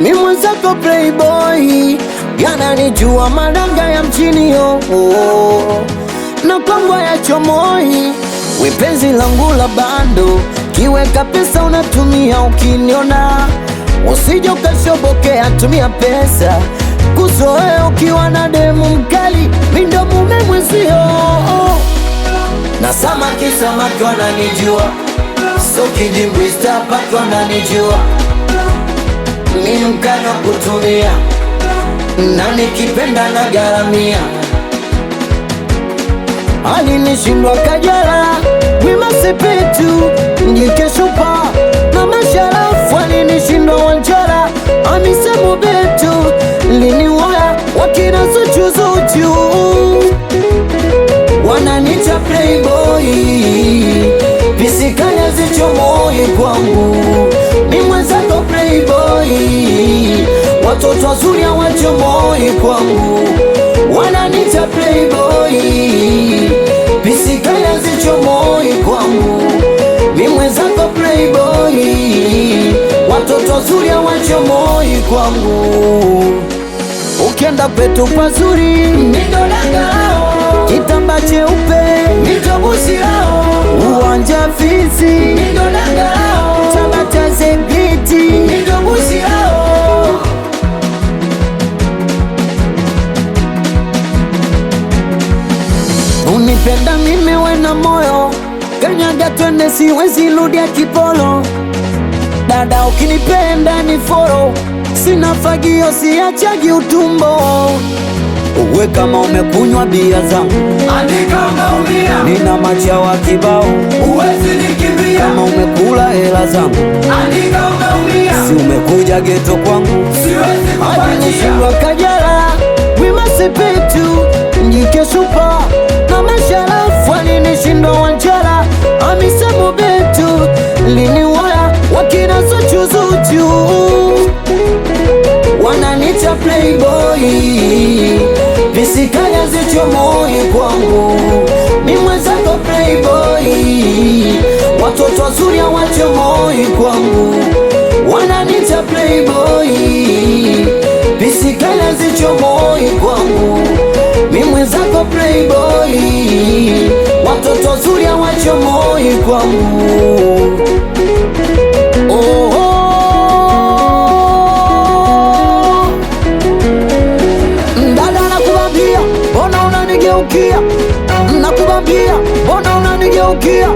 mi mwenzako playboy, yananijua madanga ya mchini yo na kwangwa ya chomoi, wepenzi langu la bando, kiweka pesa unatumia ukiniona, usije ukashobokea, tumia pesa kuzoea ukiwa na demu mkali, mindo mume mwezio. Na samaki wananijua, so kidimbwi stapaki wananijua, mi mkali wa kutumia, na nikipenda na garamia. Alinishindwa Kajala, Wema Sepetu, Njike Shupa na Masharafu. Alinishindwa Wanjara, Hamisa Mobeto, Lini Waya, wakina Zuchu. Wananiita playboy, pisikanya zichomoi kwangu, mi mwenzako playboy, watoto wazuri hawachomoi kwangu. Wananiita playboy, pisikanya zichomoi kwangu, mi mwenzako playboy, watoto wazuri hawachomoi kwangu. Ukienda petu pazuri, mindo dangao, kitamba cheupe, mindo busirao, uwanja Fizi, mindo dangao, Tabata Zebiti, mindo busirao. Unipenda mimi wena moyo, kanyaga twende siwezi ludia kipolo. Dada ukinipenda ni foro, sina fagio siachagi utumbo. Uwe kama umekunywa bia zangu, andika umeumia, nina machawa kibao, uwezi nikimbia. kama umekula hela zangu, andika umeumia, si umekuja geto kwangu. siwezi kuachia. Alinishindwa Kajala, Wema Sepetu, Njike Shupa na Masharafu. Alinishindwa Wanjara, Hamisa Mobeto, Lini Waya, wakina Zuchu. Wananiita playboy, pisikanya zichomoi kwangu, mi mwenzako playboy, watoto wazuri hawachomoi kwangu. Wananiita playboy, pisikanya zichomoi kwangu, mi mwenzako playboy, watoto wazuri hawachomoi kwangu. Nakubambia, mbona unanigeukia?